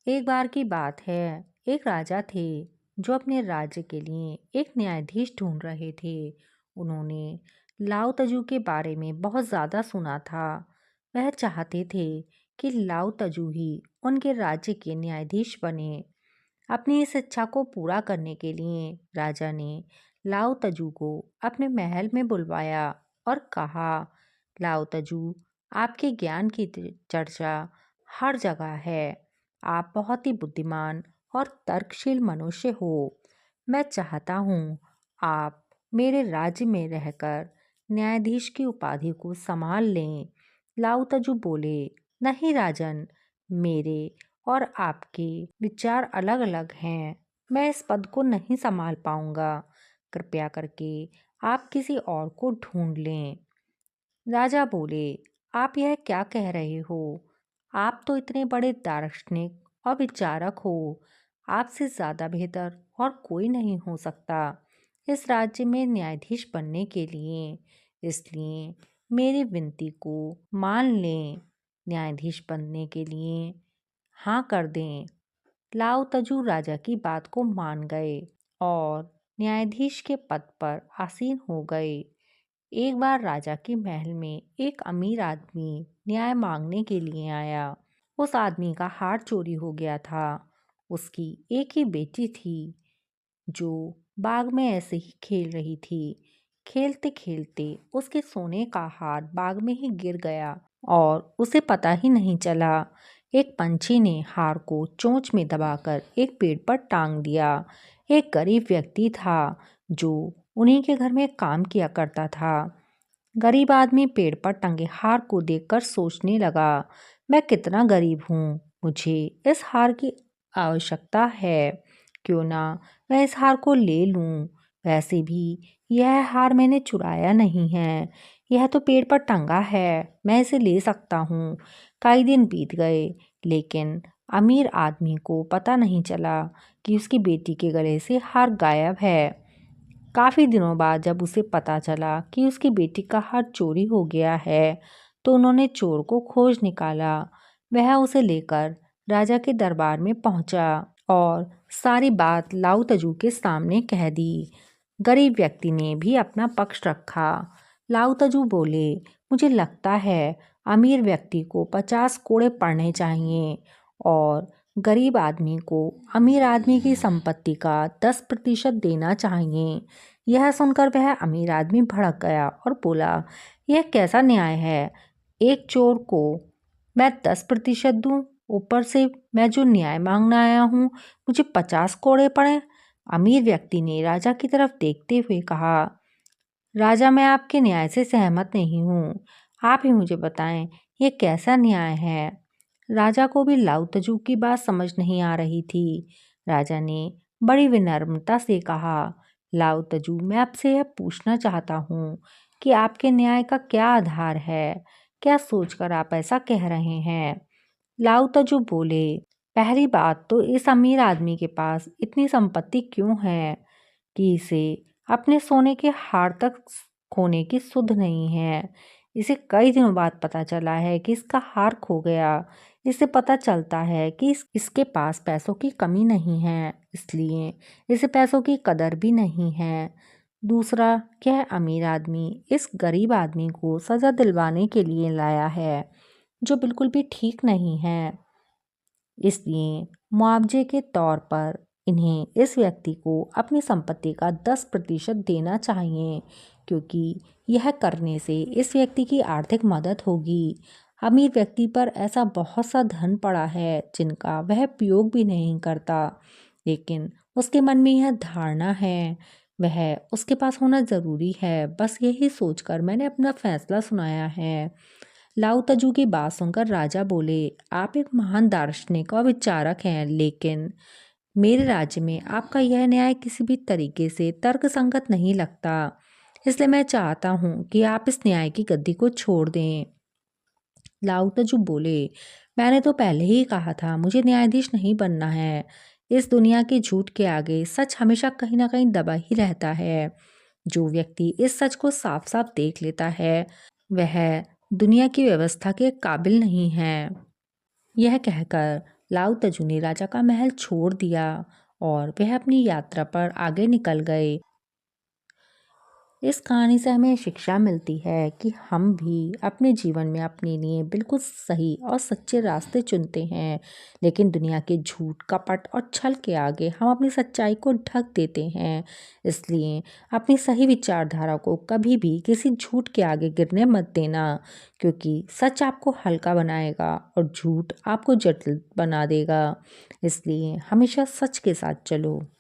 एक बार की बात है। एक राजा थे जो अपने राज्य के लिए एक न्यायाधीश ढूंढ रहे थे। उन्होंने लाओ तजू के बारे में बहुत ज़्यादा सुना था। वह चाहते थे कि लाओ तजू ही उनके राज्य के न्यायाधीश बने। अपनी इस इच्छा को पूरा करने के लिए राजा ने लाओ तजू को अपने महल में बुलवाया और कहा, लाओ तजू, आपके ज्ञान की चर्चा हर जगह है। आप बहुत ही बुद्धिमान और तर्कशील मनुष्य हो। मैं चाहता हूँ आप मेरे राज्य में रहकर न्यायाधीश की उपाधि को संभाल लें। लाओ तजू बोले, नहीं राजन, मेरे और आपके विचार अलग अलग हैं। मैं इस पद को नहीं संभाल पाऊंगा। कृपया करके आप किसी और को ढूंढ लें। राजा बोले, आप यह क्या कह रहे हो? आप तो इतने बड़े दार्शनिक और विचारक हो। आपसे ज़्यादा बेहतर और कोई नहीं हो सकता इस राज्य में न्यायाधीश बनने के लिए। इसलिए मेरी विनती को मान लें। न्यायाधीश बनने के लिए हाँ कर दें। लाओ तजू राजा की बात को मान गए और न्यायाधीश के पद पर आसीन हो गए। एक बार राजा के महल में एक अमीर आदमी न्याय मांगने के लिए आया। उस आदमी का हार चोरी हो गया था। उसकी एक ही बेटी थी जो बाग में ऐसे ही खेल रही थी। खेलते खेलते उसके सोने का हार बाग में ही गिर गया और उसे पता ही नहीं चला। एक पंछी ने हार को चोंच में दबाकर एक पेड़ पर टांग दिया। एक गरीब व्यक्ति था जो उन्हीं के घर में काम किया करता था। गरीब आदमी पेड़ पर टंगे हार को देखकर सोचने लगा, मैं कितना गरीब हूँ, मुझे इस हार की आवश्यकता है। क्यों ना मैं इस हार को ले लूँ। वैसे भी यह हार मैंने चुराया नहीं है, यह तो पेड़ पर टंगा है, मैं इसे ले सकता हूँ। कई दिन बीत गए, लेकिन अमीर आदमी को पता नहीं चला कि उसकी बेटी के गले से हार गायब है। काफ़ी दिनों बाद जब उसे पता चला कि उसकी बेटी का हार चोरी हो गया है, तो उन्होंने चोर को खोज निकाला। वह उसे लेकर राजा के दरबार में पहुंचा और सारी बात लाओ तजू के सामने कह दी। गरीब व्यक्ति ने भी अपना पक्ष रखा। लाओ तजू बोले, मुझे लगता है अमीर व्यक्ति को 50 कोड़े पड़ने चाहिए और गरीब आदमी को अमीर आदमी की संपत्ति का 10% देना चाहिए। यह सुनकर वह अमीर आदमी भड़क गया और बोला, यह कैसा न्याय है? एक चोर को मैं 10% दूं, ऊपर से मैं जो न्याय मांगने आया हूँ मुझे 50 कोड़े पड़े। अमीर व्यक्ति ने राजा की तरफ देखते हुए कहा, राजा, मैं आपके न्याय से सहमत नहीं हूँ। आप ही मुझे बताएं, ये कैसा न्याय है? राजा को भी लाओ तजू की बात समझ नहीं आ रही थी। राजा ने बड़ी विनम्रता से कहा, लाओ तजू, मैं आपसे यह पूछना चाहता हूँ कि आपके न्याय का क्या आधार है? क्या सोचकर आप ऐसा कह रहे हैं? लाओ तजू बोले, पहली बात तो इस अमीर आदमी के पास इतनी संपत्ति क्यों है कि इसे अपने सोने के हार तक खोने की सुध नहीं है। इसे कई दिनों बाद पता चला है कि इसका हार खो गया। इससे पता चलता है कि इसके पास पैसों की कमी नहीं है, इसलिए इसे पैसों की कदर भी नहीं है। दूसरा, यह अमीर आदमी इस गरीब आदमी को सजा दिलवाने के लिए लाया है, जो बिल्कुल भी ठीक नहीं है। इसलिए मुआवजे के तौर पर इन्हें इस व्यक्ति को अपनी संपत्ति का 10% देना चाहिए, क्योंकि यह करने से इस व्यक्ति की आर्थिक मदद होगी। अमीर व्यक्ति पर ऐसा बहुत सा धन पड़ा है जिनका वह उपयोग भी नहीं करता, लेकिन उसके मन में यह धारणा है वह उसके पास होना ज़रूरी है। बस यही सोचकर मैंने अपना फैसला सुनाया है। लाओ तजू की बात सुनकर राजा बोले, आप एक महान दार्शनिक और विचारक हैं, लेकिन मेरे राज्य में आपका यह न्याय किसी भी तरीके से तर्कसंगत नहीं लगता। इसलिए मैं चाहता हूँ कि आप इस न्याय की गद्दी को छोड़ दें। लाओ तजू बोले, मैंने तो पहले ही कहा था मुझे न्यायाधीश नहीं बनना है। इस दुनिया के झूठ के आगे सच हमेशा कहीं ना कहीं दबा ही रहता है। जो व्यक्ति इस सच को साफ साफ देख लेता है वह दुनिया की व्यवस्था के काबिल नहीं है। यह कहकर लाउ तजु ने राजा का महल छोड़ दिया और वह अपनी यात्रा पर आगे निकल गए। इस कहानी से हमें शिक्षा मिलती है कि हम भी अपने जीवन में अपने लिए बिल्कुल सही और सच्चे रास्ते चुनते हैं, लेकिन दुनिया के झूठ, कपट और छल के आगे हम अपनी सच्चाई को ढक देते हैं। इसलिए अपनी सही विचारधारा को कभी भी किसी झूठ के आगे गिरने मत देना, क्योंकि सच आपको हल्का बनाएगा और झूठ आपको जटिल बना देगा। इसलिए हमेशा सच के साथ चलो।